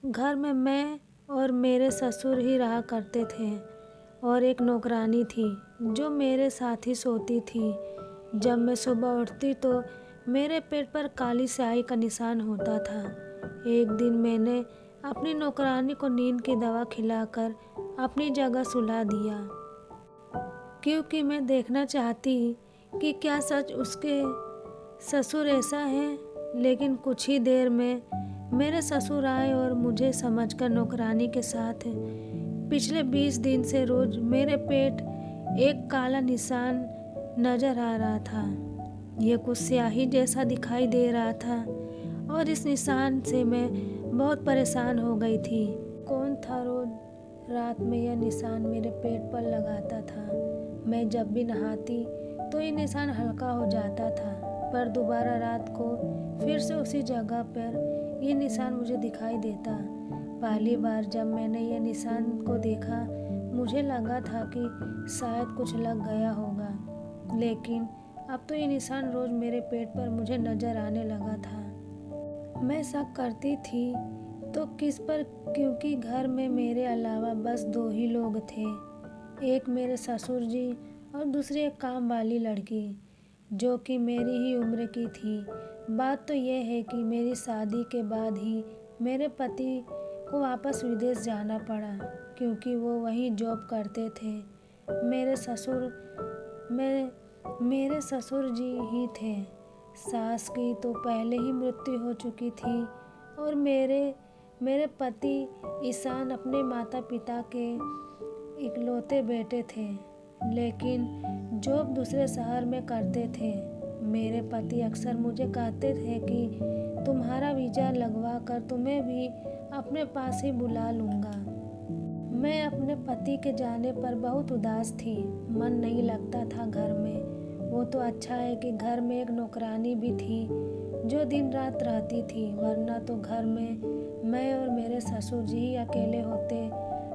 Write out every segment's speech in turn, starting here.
घर में मैं और मेरे ससुर ही रहा करते थे और एक नौकरानी थी जो मेरे साथ ही सोती थी। जब मैं सुबह उठती तो मेरे पेट पर काली स्याही का निशान होता था। एक दिन मैंने अपनी नौकरानी को नींद की दवा खिलाकर अपनी जगह सुला दिया, क्योंकि मैं देखना चाहती कि क्या सच उसके ससुर ऐसा है। लेकिन कुछ ही देर में मेरे ससुर आए और मुझे समझकर नौकरानी के साथ पिछले 20 दिन से रोज मेरे पेट एक काला निशान नजर आ रहा था। यह कुछ स्याही जैसा दिखाई दे रहा था और इस निशान से मैं बहुत परेशान हो गई थी। कौन था रोज रात में यह निशान मेरे पेट पर लगाता था। मैं जब भी नहाती तो ये निशान हल्का हो जाता था, पर दोबारा रात को फिर से उसी जगह पर ये निशान मुझे दिखाई देता। पहली बार जब मैंने ये निशान को देखा मुझे लगा था कि शायद कुछ लग गया होगा, लेकिन अब तो ये निशान रोज मेरे पेट पर मुझे नजर आने लगा था। मैं शक करती थी तो किस पर, क्योंकि घर में मेरे अलावा बस 2 ही लोग थे, एक मेरे ससुर जी और दूसरी एक काम वाली लड़की जो कि मेरी ही उम्र की थी। बात तो यह है कि मेरी शादी के बाद ही मेरे पति को वापस विदेश जाना पड़ा, क्योंकि वो वहीं जॉब करते थे। मेरे ससुर जी ही थे। सास की तो पहले ही मृत्यु हो चुकी थी और मेरे पति ईशान अपने माता पिता के इकलौते बेटे थे, लेकिन जॉब दूसरे शहर में करते थे। मेरे पति अक्सर मुझे कहते थे कि तुम्हारा वीज़ा लगवा कर तुम्हें भी अपने पास ही बुला लूँगा। मैं अपने पति के जाने पर बहुत उदास थी, मन नहीं लगता था घर में। वो तो अच्छा है कि घर में एक नौकरानी भी थी जो दिन रात रहती थी, वरना तो घर में मैं और मेरे ससुर जी ही अकेले होते।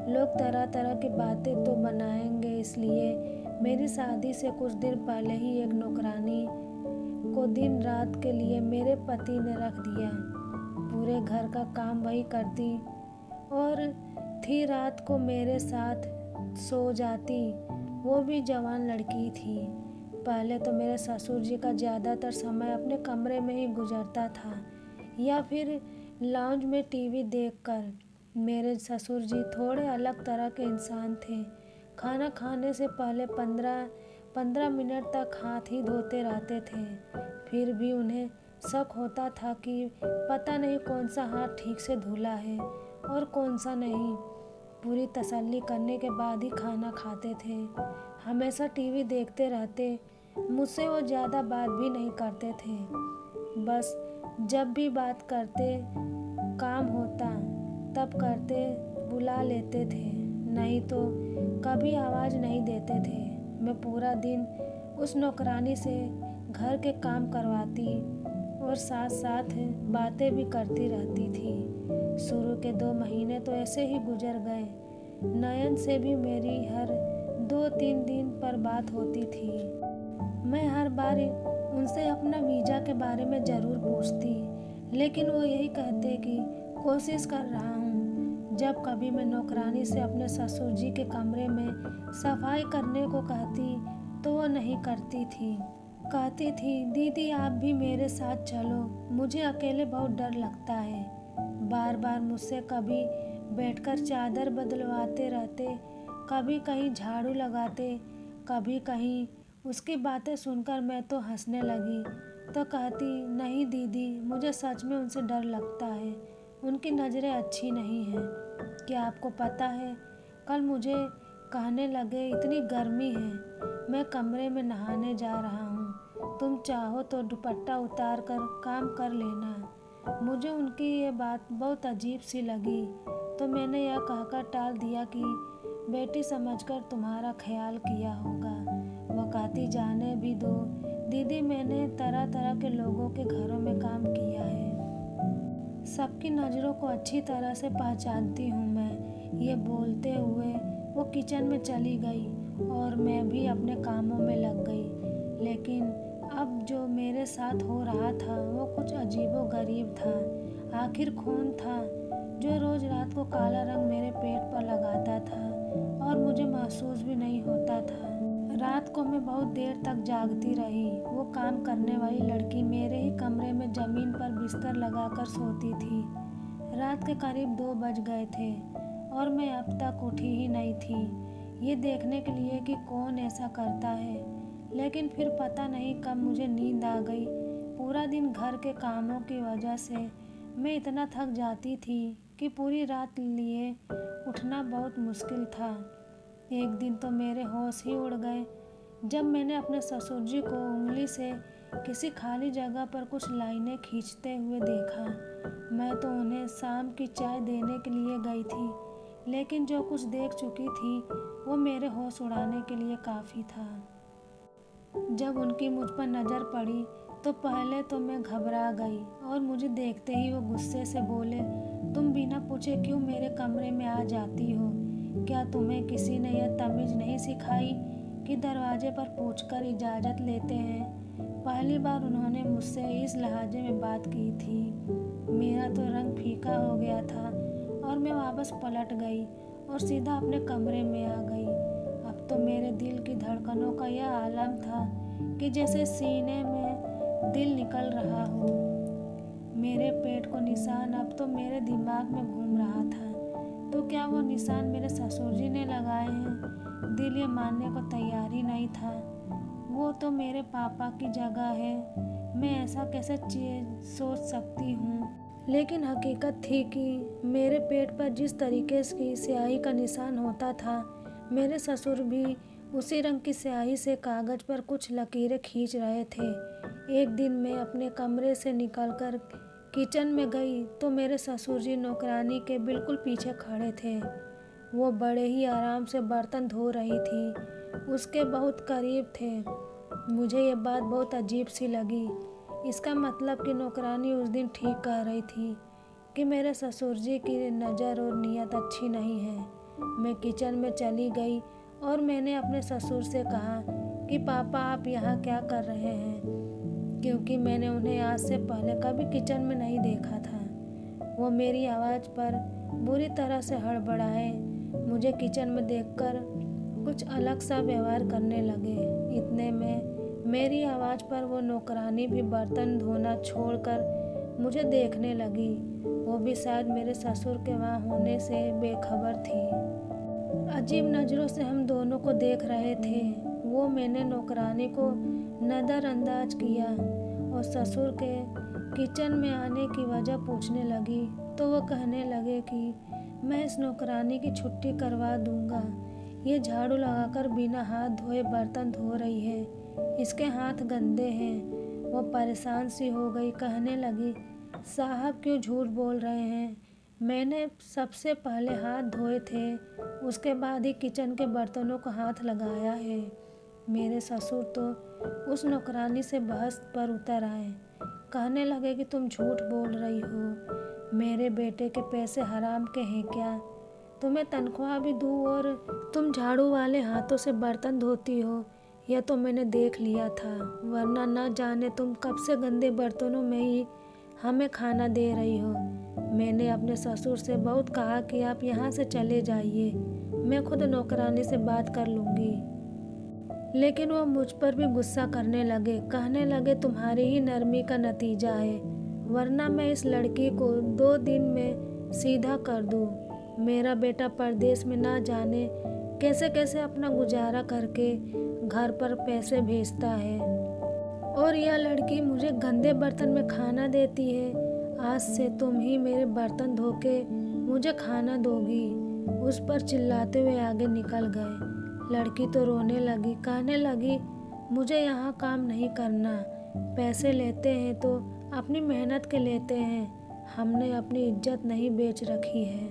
लोग तरह तरह की बातें तो बनाएंगे, इसलिए मेरी शादी से कुछ दिन पहले ही एक नौकरानी को दिन रात के लिए मेरे पति ने रख दिया। पूरे घर का काम वही करती और थी, रात को मेरे साथ सो जाती। वो भी जवान लड़की थी। पहले तो मेरे ससुर जी का ज़्यादातर समय अपने कमरे में ही गुजरता था या फिर लाउंज में टीवी देखकर। मेरे ससुर जी थोड़े अलग तरह के इंसान थे। खाना खाने से पहले 15 मिनट तक हाथ ही धोते रहते थे। फिर भी उन्हें शक होता था कि पता नहीं कौन सा हाथ ठीक से धुला है और कौन सा नहीं। पूरी तसल्ली करने के बाद ही खाना खाते थे। हमेशा टीवी देखते रहते। मुझसे वो ज़्यादा बात भी नहीं करते थे, बस जब भी बात करते काम होता तब करते बुला लेते थे, नहीं तो कभी आवाज़ नहीं देते थे। मैं पूरा दिन उस नौकरानी से घर के काम करवाती और साथ साथ बातें भी करती रहती थी। शुरू के 2 महीने तो ऐसे ही गुजर गए। नयन से भी मेरी हर 2-3 दिन पर बात होती थी। मैं हर बार उनसे अपना वीज़ा के बारे में ज़रूर पूछती, लेकिन वो यही कहते कि कोशिश कर रहा हूँ। जब कभी मैं नौकरानी से अपने ससुर जी के कमरे में सफाई करने को कहती तो वो नहीं करती थी। कहती थी, दीदी आप भी मेरे साथ चलो, मुझे अकेले बहुत डर लगता है। बार बार मुझसे कभी बैठकर चादर बदलवाते रहते, कभी कहीं झाड़ू लगाते, कभी कहीं। उसकी बातें सुनकर मैं तो हंसने लगी तो कहती, नहीं दीदी, मुझे सच में उनसे डर लगता है, उनकी नज़रें अच्छी नहीं हैं। क्या आपको पता है, कल मुझे कहने लगे इतनी गर्मी है, मैं कमरे में नहाने जा रहा हूँ, तुम चाहो तो दुपट्टा उतार कर काम कर लेना। मुझे उनकी ये बात बहुत अजीब सी लगी तो मैंने यह कहकर टाल दिया कि बेटी समझकर तुम्हारा ख्याल किया होगा। वो कहती, जाने भी दो दीदी, मैंने तरह तरह के लोगों के घरों में काम किया है, सबकी नज़रों को अच्छी तरह से पहचानती हूँ मैं। ये बोलते हुए वो किचन में चली गई और मैं भी अपने कामों में लग गई। लेकिन अब जो मेरे साथ हो रहा था वो कुछ अजीबो गरीब था। आखिर कौन था जो रोज रात को काला रंग मेरे पेट पर लगाता था और मुझे महसूस भी नहीं होता था। रात को मैं बहुत देर तक जागती रही। वो काम करने वाली लड़की मेरे ही कमरे में जमीन पर बिस्तर लगाकर सोती थी। रात के करीब 2 बज गए थे और मैं अब तक उठी ही नहीं थी, ये देखने के लिए कि कौन ऐसा करता है। लेकिन फिर पता नहीं कब मुझे नींद आ गई। पूरा दिन घर के कामों की वजह से मैं इतना थक जाती थी कि पूरी रात लिए उठना बहुत मुश्किल था। एक दिन तो मेरे होश ही उड़ गए जब मैंने अपने ससुर जी को उंगली से किसी खाली जगह पर कुछ लाइनें खींचते हुए देखा। मैं तो उन्हें शाम की चाय देने के लिए गई थी, लेकिन जो कुछ देख चुकी थी वो मेरे होश उड़ाने के लिए काफ़ी था। जब उनकी मुझ पर नज़र पड़ी तो पहले तो मैं घबरा गई और मुझे देखते ही वो गुस्से से बोले, तुम बिना पूछे क्यों मेरे कमरे में आ जाती हो? क्या तुम्हें किसी ने यह तमीज़ नहीं सिखाई कि दरवाजे पर पूछकर इजाज़त लेते हैं? पहली बार उन्होंने मुझसे इस लहजे में बात की थी। मेरा तो रंग फीका हो गया था और मैं वापस पलट गई और सीधा अपने कमरे में आ गई। अब तो मेरे दिल की धड़कनों का यह आलम था कि जैसे सीने में दिल निकल रहा हो। मेरे पेट को निशान अब तो मेरे दिमाग में घूम रहा था। तो क्या वो निशान मेरे ससुर जी ने लगाए हैं? दिल ये मानने को तैयार ही नहीं था। वो तो मेरे पापा की जगह है, मैं ऐसा कैसे सोच सकती हूँ? लेकिन हकीकत थी कि मेरे पेट पर जिस तरीके की स्याही का निशान होता था, मेरे ससुर भी उसी रंग की स्याही से कागज पर कुछ लकीरें खींच रहे थे। एक दिन मैं अपने कमरे से निकलकर किचन में गई तो मेरे ससुर जी नौकरानी के बिल्कुल पीछे खड़े थे। वो बड़े ही आराम से बर्तन धो रही थी, उसके बहुत करीब थे। मुझे ये बात बहुत अजीब सी लगी। इसका मतलब कि नौकरानी उस दिन ठीक कह रही थी कि मेरे ससुर जी की नज़र और नीयत अच्छी नहीं है। मैं किचन में चली गई और मैंने अपने ससुर से कहा कि पापा आप यहाँ क्या कर रहे हैं, क्योंकि मैंने उन्हें आज से पहले कभी किचन में नहीं देखा था। वो मेरी आवाज़ पर बुरी तरह से हड़बड़ाए, मुझे किचन में देखकर कुछ अलग सा व्यवहार करने लगे। इतने में मेरी आवाज़ पर वो नौकरानी भी बर्तन धोना छोड़कर मुझे देखने लगी। वो भी शायद मेरे ससुर के वहाँ होने से बेखबर थी। अजीब नज़रों से हम दोनों को देख रहे थे। वो मैंने नौकरानी को नज़रअंदाज किया और ससुर के किचन में आने की वजह पूछने लगी तो वो कहने लगे कि मैं इस नौकरानी की छुट्टी करवा दूंगा। ये झाड़ू लगाकर बिना हाथ धोए बर्तन धो रही है, इसके हाथ गंदे हैं। वो परेशान सी हो गई, कहने लगी, साहब क्यों झूठ बोल रहे हैं? मैंने सबसे पहले हाथ धोए थे, उसके बाद ही किचन के बर्तनों को हाथ लगाया है। मेरे ससुर तो उस नौकरानी से बहस पर उतर आए, कहने लगे कि तुम झूठ बोल रही हो, मेरे बेटे के पैसे हराम के हैं क्या? तुम्हें तनख्वाह भी दूँ और तुम झाड़ू वाले हाथों से बर्तन धोती हो, यह तो मैंने देख लिया था, वरना न जाने तुम कब से गंदे बर्तनों में ही हमें खाना दे रही हो। मैंने अपने ससुर से बहुत कहा कि आप यहाँ से चले जाइए, मैं खुद नौकरानी से बात कर लूँगी, लेकिन वो मुझ पर भी गुस्सा करने लगे, कहने लगे तुम्हारी ही नरमी का नतीजा है, वरना मैं इस लड़की को 2 दिन में सीधा कर दूँ। मेरा बेटा परदेश में ना जाने कैसे कैसे अपना गुजारा करके घर पर पैसे भेजता है, और यह लड़की मुझे गंदे बर्तन में खाना देती है। आज से तुम ही मेरे बर्तन धो के मुझे खाना दोगी। उस पर चिल्लाते हुए आगे निकल गए। लड़की तो रोने लगी, कहने लगी, मुझे यहाँ काम नहीं करना, पैसे लेते हैं तो अपनी मेहनत के लेते हैं, हमने अपनी इज्जत नहीं बेच रखी है।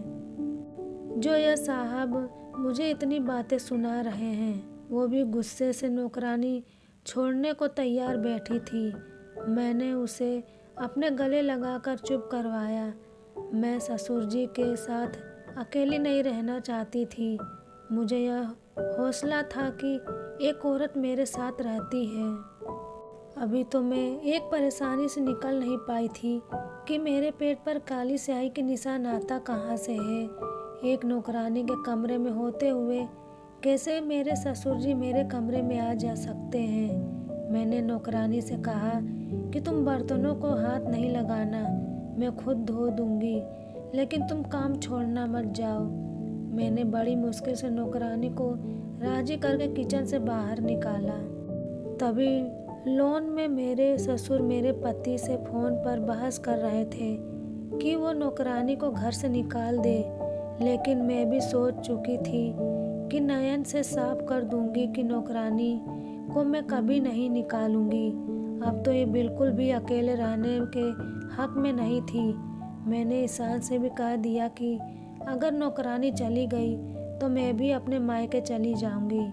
जो यह साहब मुझे इतनी बातें सुना रहे हैं, वो भी गुस्से से नौकरानी छोड़ने को तैयार बैठी थी। मैंने उसे अपने गले लगाकर चुप करवाया। मैं ससुर जी के साथ अकेली नहीं रहना चाहती थी। मुझे यह हौसला था कि एक औरत मेरे साथ रहती है। अभी तो मैं एक परेशानी से निकल नहीं पाई थी कि मेरे पेट पर काली स्याही के निशान आता कहाँ से है। एक नौकरानी के कमरे में होते हुए कैसे मेरे ससुर जी मेरे कमरे में आ जा सकते हैं। मैंने नौकरानी से कहा कि तुम बर्तनों को हाथ नहीं लगाना, मैं खुद धो दूंगी, लेकिन तुम काम छोड़ना मत जाओ। मैंने बड़ी मुश्किल से नौकरानी को राजी करके किचन से बाहर निकाला। तभी लॉन में मेरे ससुर मेरे पति से फ़ोन पर बहस कर रहे थे कि वो नौकरानी को घर से निकाल दे, लेकिन मैं भी सोच चुकी थी कि नयन से साफ कर दूंगी कि नौकरानी को मैं कभी नहीं निकालूंगी। अब तो ये बिल्कुल भी अकेले रहने के हक में नहीं थी। मैंने ईशान से भी कह दिया कि अगर नौकरानी चली गई तो मैं भी अपने मायके चली जाऊंगी।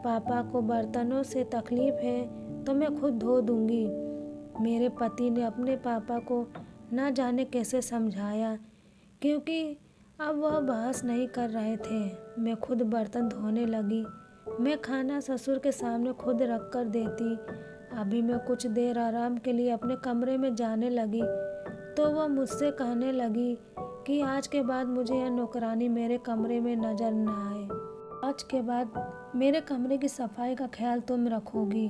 पापा को बर्तनों से तकलीफ है तो मैं खुद धो दूंगी। मेरे पति ने अपने पापा को ना जाने कैसे समझाया, क्योंकि अब वह बहस नहीं कर रहे थे। मैं खुद बर्तन धोने लगी। मैं खाना ससुर के सामने खुद रख कर देती। अभी मैं कुछ देर आराम के लिए अपने कमरे में जाने लगी तो वह मुझसे कहने लगी कि आज के बाद मुझे यह नौकरानी मेरे कमरे में नजर न आए। आज के बाद मेरे कमरे की सफाई का ख्याल तुम रखोगी।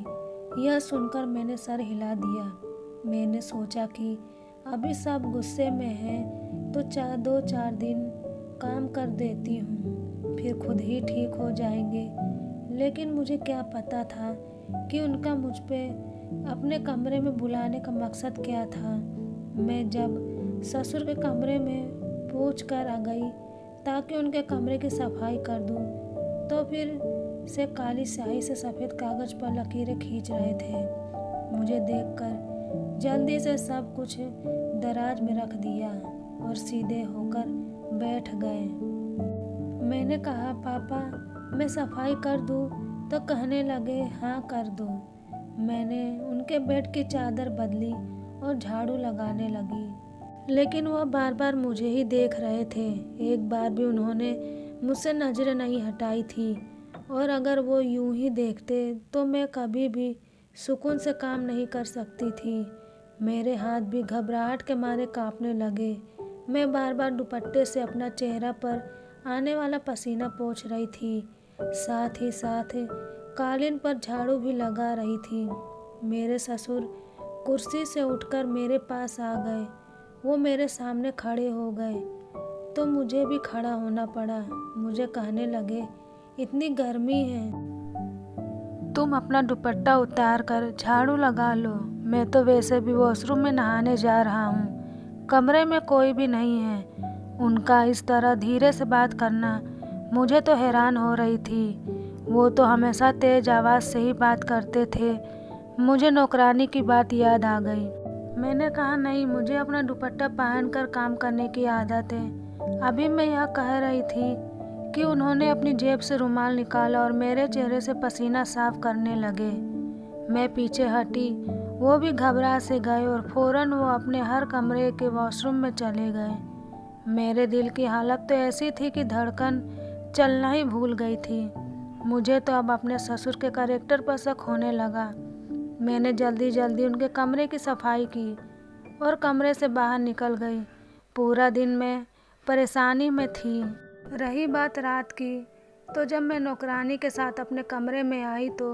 यह सुनकर मैंने सर हिला दिया। मैंने सोचा कि अभी सब गुस्से में हैं तो 2-4 दिन काम कर देती हूँ, फिर खुद ही ठीक हो जाएंगे। लेकिन मुझे क्या पता था कि उनका मुझ पे अपने कमरे में बुलाने का मकसद क्या था। मैं जब ससुर के कमरे में पूछ कर आ गई ताकि उनके कमरे की सफाई कर दूं, तो फिर से काली स्याही से सफ़ेद कागज़ पर लकीरें खींच रहे थे। मुझे देखकर जल्दी से सब कुछ दराज में रख दिया और सीधे होकर बैठ गए। मैंने कहा, पापा मैं सफाई कर दूं? तो कहने लगे, हाँ कर दो। मैंने उनके बेड की चादर बदली और झाड़ू लगाने लगी, लेकिन वह बार बार मुझे ही देख रहे थे। एक बार भी उन्होंने मुझसे नज़रें नहीं हटाई थी, और अगर वो यूं ही देखते तो मैं कभी भी सुकून से काम नहीं कर सकती थी। मेरे हाथ भी घबराहट के मारे कांपने लगे। मैं बार बार दुपट्टे से अपना चेहरा पर आने वाला पसीना पोंछ रही थी, साथ ही साथ कालीन पर झाड़ू भी लगा रही थी। मेरे ससुर कुर्सी से उठकर मेरे पास आ गए। वो मेरे सामने खड़े हो गए तो मुझे भी खड़ा होना पड़ा। मुझे कहने लगे, इतनी गर्मी है, तुम अपना दुपट्टा उतार कर झाड़ू लगा लो। मैं तो वैसे भी वॉशरूम में नहाने जा रहा हूँ, कमरे में कोई भी नहीं है। उनका इस तरह धीरे से बात करना मुझे तो हैरान हो रही थी। वो तो हमेशा तेज आवाज़ से ही बात करते थे। मुझे नौकरानी की बात याद आ गई। मैंने कहा, नहीं, मुझे अपना दुपट्टा पहनकर काम करने की आदत है। अभी मैं यह कह रही थी कि उन्होंने अपनी जेब से रुमाल निकाला और मेरे चेहरे से पसीना साफ करने लगे। मैं पीछे हटी, वो भी घबरा से गए और फौरन वो अपने हर कमरे के वॉशरूम में चले गए। मेरे दिल की हालत तो ऐसी थी कि धड़कन चलना ही भूल गई थी। मुझे तो अब अपने ससुर के कैरेक्टर पर शक होने लगा। मैंने जल्दी जल्दी उनके कमरे की सफाई की और कमरे से बाहर निकल गई। पूरा दिन मैं परेशानी में थी। रही बात रात की, तो जब मैं नौकरानी के साथ अपने कमरे में आई तो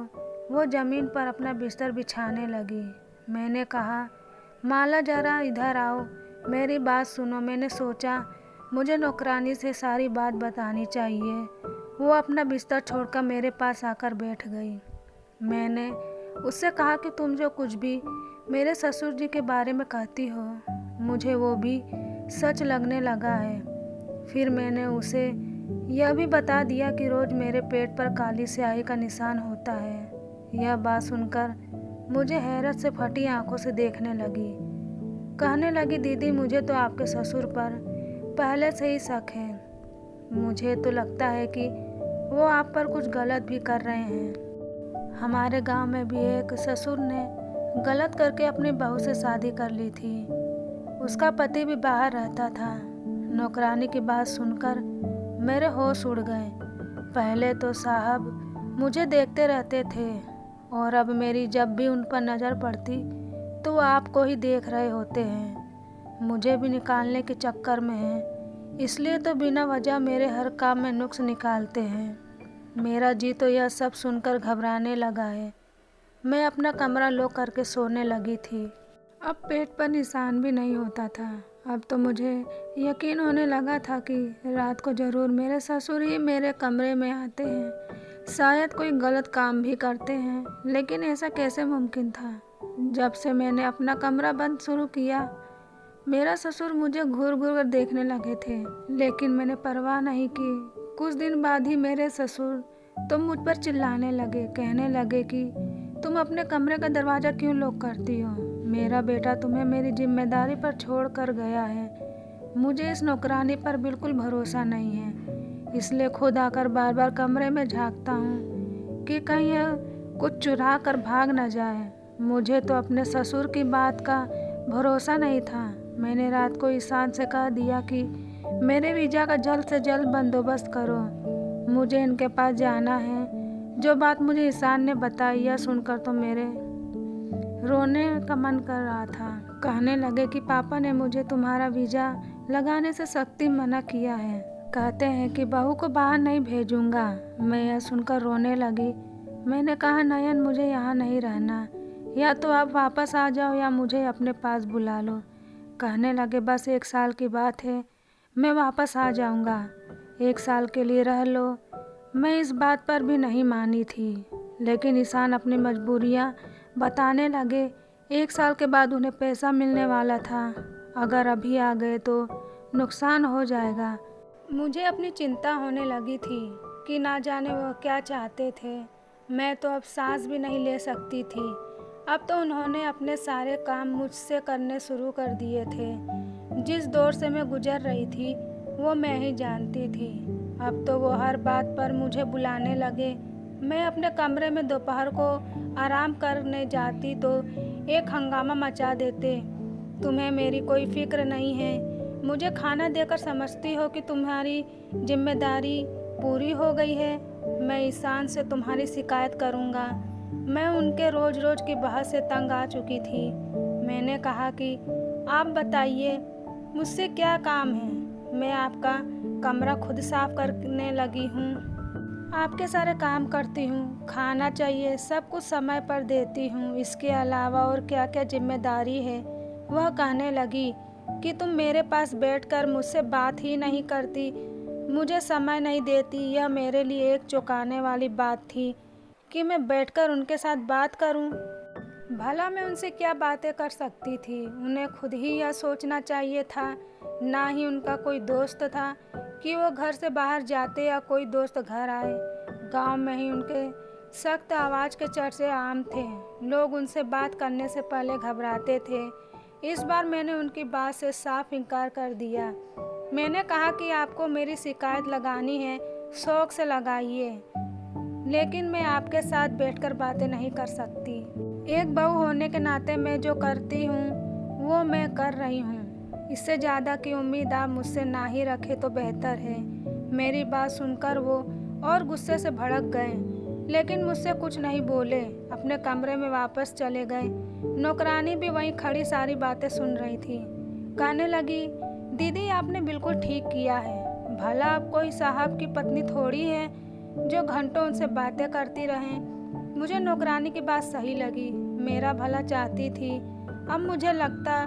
वो ज़मीन पर अपना बिस्तर बिछाने लगी। मैंने कहा, माला ज़रा इधर आओ, मेरी बात सुनो। मैंने सोचा मुझे नौकरानी से सारी बात बतानी चाहिए। वो अपना बिस्तर छोड़कर मेरे पास आकर बैठ गई। मैंने उससे कहा कि तुम जो कुछ भी मेरे ससुर जी के बारे में कहती हो, मुझे वो भी सच लगने लगा है। फिर मैंने उसे यह भी बता दिया कि रोज़ मेरे पेट पर काली स्याही का निशान होता है। यह बात सुनकर मुझे हैरत से फटी आंखों से देखने लगी। कहने लगी, दीदी मुझे तो आपके ससुर पर पहले से ही शक है। मुझे तो लगता है कि वो आप पर कुछ गलत भी कर रहे हैं। हमारे गांव में भी एक ससुर ने गलत करके अपनी बहू से शादी कर ली थी। उसका पति भी बाहर रहता था। नौकरानी की बात सुनकर मेरे होश उड़ गए। पहले तो साहब मुझे देखते रहते थे, और अब मेरी जब भी उन पर नज़र पड़ती तो वो आपको ही देख रहे होते हैं। मुझे भी निकालने के चक्कर में हैं, इसलिए तो बिना वजह मेरे हर काम में नुक्स निकालते हैं। मेरा जी तो यह सब सुनकर घबराने लगा है। मैं अपना कमरा लॉक करके सोने लगी थी। अब पेट पर निशान भी नहीं होता था। अब तो मुझे यकीन होने लगा था कि रात को ज़रूर मेरे ससुर ही मेरे कमरे में आते हैं। शायद कोई गलत काम भी करते हैं, लेकिन ऐसा कैसे मुमकिन था। जब से मैंने अपना कमरा बंद शुरू किया, मेरा ससुर मुझे घूर घूर कर देखने लगे थे, लेकिन मैंने परवाह नहीं की। कुछ दिन बाद ही मेरे ससुर तो मुझ पर चिल्लाने लगे, कहने लगे कि तुम अपने कमरे का दरवाज़ा क्यों लॉक करती हो। मेरा बेटा तुम्हें मेरी जिम्मेदारी पर छोड़ कर गया है। मुझे इस नौकरानी पर बिल्कुल भरोसा नहीं है, इसलिए खुद आकर बार बार कमरे में झांकता हूँ कि कहीं यह कुछ चुरा कर भाग न जाए। मुझे तो अपने ससुर की बात का भरोसा नहीं था। मैंने रात को ईशान से कह दिया कि मेरे वीज़ा का जल्द से जल्द बंदोबस्त करो, मुझे इनके पास जाना है। जो बात मुझे ईशान ने बताई, यह सुनकर तो मेरे रोने का मन कर रहा था। कहने लगे कि पापा ने मुझे तुम्हारा वीज़ा लगाने से सख्ती मना किया है। कहते हैं कि बहू को बाहर नहीं भेजूंगा। मैं यह सुनकर रोने लगी। मैंने कहा नयन, मुझे यहाँ नहीं रहना, या तो आप वापस आ जाओ या मुझे अपने पास बुला लो। कहने लगे बस 1 साल की बात है, मैं वापस आ जाऊंगा, 1 साल के लिए रह लो। मैं इस बात पर भी नहीं मानी थी, लेकिन ईशान अपनी मजबूरियां बताने लगे। 1 साल के बाद उन्हें पैसा मिलने वाला था, अगर अभी आ गए तो नुकसान हो जाएगा। मुझे अपनी चिंता होने लगी थी कि ना जाने वह क्या चाहते थे। मैं तो अब सांस भी नहीं ले सकती थी। अब तो उन्होंने अपने सारे काम मुझसे करने शुरू कर दिए थे। जिस दौर से मैं गुजर रही थी वो मैं ही जानती थी। अब तो वो हर बात पर मुझे बुलाने लगे। मैं अपने कमरे में दोपहर को आराम करने जाती तो एक हंगामा मचा देते। तुम्हें मेरी कोई फिक्र नहीं है, मुझे खाना देकर समझती हो कि तुम्हारी जिम्मेदारी पूरी हो गई है। मैं ईशान से तुम्हारी शिकायत करूँगा। मैं उनके रोज़ रोज़ की बहस से तंग आ चुकी थी। मैंने कहा कि आप बताइए मुझसे क्या काम है। मैं आपका कमरा खुद साफ करने लगी हूँ, आपके सारे काम करती हूँ, खाना चाहिए सब कुछ समय पर देती हूँ। इसके अलावा और क्या क्या जिम्मेदारी है। वह कहने लगी कि तुम मेरे पास बैठकर मुझसे बात ही नहीं करती, मुझे समय नहीं देती। यह मेरे लिए एक चौंकाने वाली बात थी कि मैं बैठकर उनके साथ बात करूं। भला मैं उनसे क्या बातें कर सकती थी। उन्हें खुद ही यह सोचना चाहिए था। ना ही उनका कोई दोस्त था कि वो घर से बाहर जाते या कोई दोस्त घर आए। गांव में ही उनके सख्त आवाज़ के चर्चे आम थे। लोग उनसे बात करने से पहले घबराते थे। इस बार मैंने उनकी बात से साफ इनकार कर दिया। मैंने कहा कि आपको मेरी शिकायत लगानी है, शौक से लगाइए, लेकिन मैं आपके साथ बैठकर बातें नहीं कर सकती। एक बहू होने के नाते मैं जो करती हूँ वो मैं कर रही हूँ। इससे ज़्यादा की उम्मीद आप मुझसे ना ही रखें तो बेहतर है। मेरी बात सुनकर वो और गुस्से से भड़क गए, लेकिन मुझसे कुछ नहीं बोले। अपने कमरे में वापस चले गए। नौकरानी भी वहीं खड़ी सारी बातें सुन रही थी। कहने लगी, दीदी आपने बिल्कुल ठीक किया है। भला आप कोई साहब की पत्नी थोड़ी है जो घंटों उनसे बातें करती रहें। मुझे नौकरानी की बात सही लगी, मेरा भला चाहती थी। अब मुझे लगता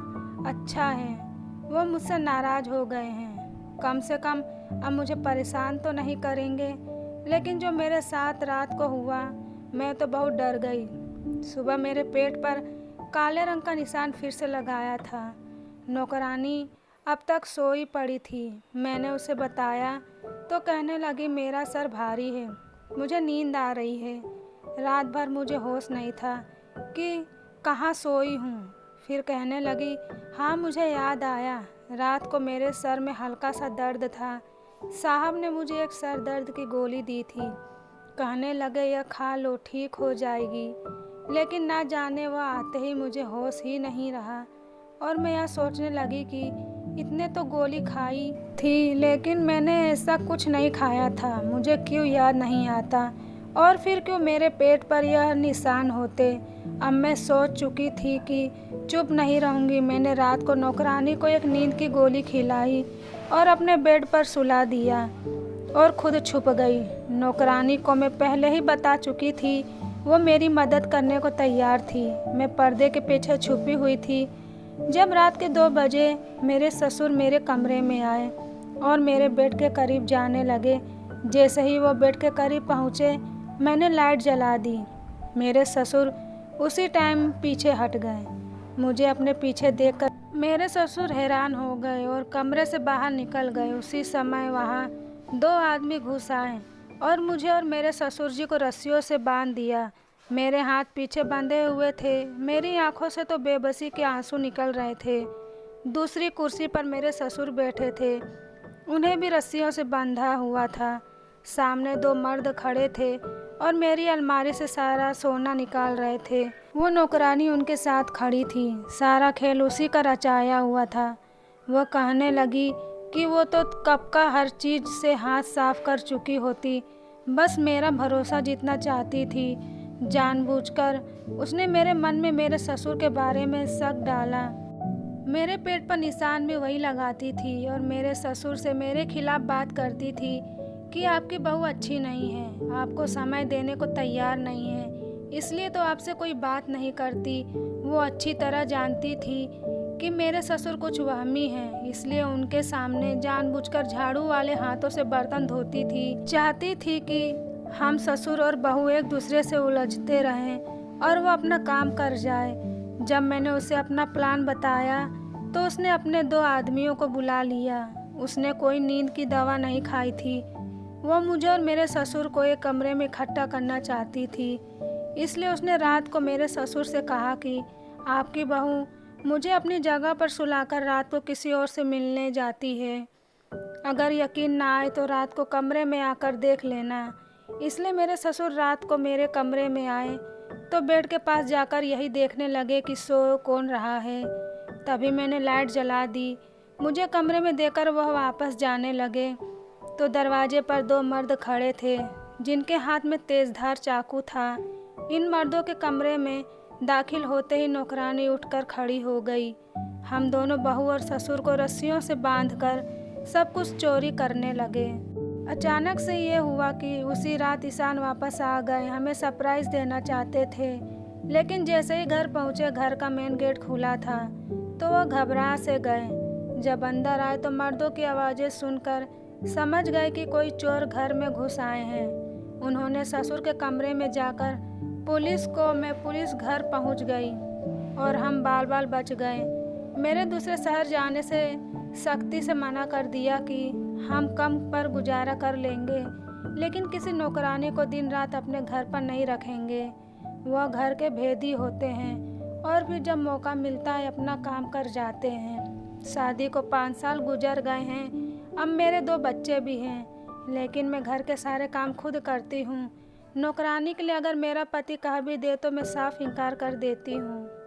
अच्छा है वो मुझसे नाराज़ हो गए हैं। कम से कम अब मुझे परेशान तो नहीं करेंगे। लेकिन जो मेरे साथ रात को हुआ, मैं तो बहुत डर गई। सुबह मेरे पेट पर काले रंग का निशान फिर से लगाया था। नौकरानी अब तक सोई पड़ी थी। मैंने उसे बताया तो कहने लगी, मेरा सर भारी है, मुझे नींद आ रही है। रात भर मुझे होश नहीं था कि कहाँ सोई हूँ। फिर कहने लगी, हाँ मुझे याद आया, रात को मेरे सर में हल्का सा दर्द था। साहब ने मुझे एक सर दर्द की गोली दी थी। कहने लगे यह खा लो, ठीक हो जाएगी। लेकिन ना जाने वह आते ही मुझे होश ही नहीं रहा और मैं यह सोचने लगी कि इतने तो गोली खाई थी, लेकिन मैंने ऐसा कुछ नहीं खाया था। मुझे क्यों याद नहीं आता, और फिर क्यों मेरे पेट पर यह निशान होते। अब मैं सोच चुकी थी कि चुप नहीं रहूँगी। मैंने रात को नौकरानी को एक नींद की गोली खिलाई और अपने बेड पर सुला दिया और खुद छुप गई। नौकरानी को मैं पहले ही बता चुकी थी, वो मेरी मदद करने को तैयार थी। मैं पर्दे के पीछे छुपी हुई थी। जब रात के 2 बजे मेरे ससुर मेरे कमरे में आए और मेरे बेड के करीब जाने लगे। जैसे ही वो बेड के करीब पहुँचे, मैंने लाइट जला दी। मेरे ससुर उसी टाइम पीछे हट गए। मुझे अपने पीछे देखकर मेरे ससुर हैरान हो गए और कमरे से बाहर निकल गए। उसी समय वहाँ 2 आदमी घुस आए और मुझे और मेरे ससुर जी को रस्सियों से बांध दिया। मेरे हाथ पीछे बंधे हुए थे। मेरी आंखों से तो बेबसी के आंसू निकल रहे थे। दूसरी कुर्सी पर मेरे ससुर बैठे थे, उन्हें भी रस्सियों से बंधा हुआ था। सामने 2 मर्द खड़े थे और मेरी अलमारी से सारा सोना निकाल रहे थे। वो नौकरानी उनके साथ खड़ी थी। सारा खेल उसी का रचाया हुआ था। वह कहने लगी कि वो तो कब का हर चीज़ से हाथ साफ कर चुकी होती, बस मेरा भरोसा जीतना चाहती थी। जानबूझकर उसने मेरे मन में मेरे ससुर के बारे में शक डाला। मेरे पेट पर निशान भी वही लगाती थी और मेरे ससुर से मेरे खिलाफ बात करती थी कि आपकी बहू अच्छी नहीं है, आपको समय देने को तैयार नहीं है, इसलिए तो आपसे कोई बात नहीं करती। वो अच्छी तरह जानती थी कि मेरे ससुर कुछ वहमी हैं, इसलिए उनके सामने जानबूझकर झाड़ू वाले हाथों से बर्तन धोती थी। चाहती थी कि हम ससुर और बहू एक दूसरे से उलझते रहें और वो अपना काम कर जाए। जब मैंने उसे अपना प्लान बताया तो उसने अपने 2 आदमियों को बुला लिया। उसने कोई नींद की दवा नहीं खाई थी। वो मुझे और मेरे ससुर को एक कमरे में इकट्ठा करना चाहती थी, इसलिए उसने रात को मेरे ससुर से कहा कि आपकी बहू मुझे अपनी जगह पर सुलाकर रात को किसी और से मिलने जाती है। अगर यकीन ना आए तो रात को कमरे में आकर देख लेना। इसलिए मेरे ससुर रात को मेरे कमरे में आए तो बेड के पास जाकर यही देखने लगे कि सो कौन रहा है। तभी मैंने लाइट जला दी। मुझे कमरे में देकर वह वापस जाने लगे तो दरवाजे पर 2 मर्द खड़े थे जिनके हाथ में तेजधार चाकू था। इन मर्दों के कमरे में दाखिल होते ही नौकरानी उठकर खड़ी हो गई। हम दोनों बहू और ससुर को रस्सियों से बांधकर सब कुछ चोरी करने लगे। अचानक से ये हुआ कि उसी रात ईशान वापस आ गए। हमें सरप्राइज़ देना चाहते थे, लेकिन जैसे ही घर पहुँचे घर का मेन गेट खुला था तो वह घबरा से गए। जब अंदर आए तो मर्दों की आवाज़ें सुनकर समझ गए कि कोई चोर घर में घुस आए हैं। उन्होंने ससुर के कमरे में जाकर पुलिस घर पहुंच गई और हम बाल बाल बच गए। मेरे दूसरे शहर जाने से सख्ती से मना कर दिया कि हम कम पर गुजारा कर लेंगे, लेकिन किसी नौकरानी को दिन रात अपने घर पर नहीं रखेंगे। वह घर के भेदी होते हैं और फिर जब मौका मिलता है अपना काम कर जाते हैं। शादी को 5 साल गुजर गए हैं। अब मेरे 2 बच्चे भी हैं, लेकिन मैं घर के सारे काम खुद करती हूँ। नौकरानी के लिए अगर मेरा पति कह भी दे तो मैं साफ इनकार कर देती हूँ।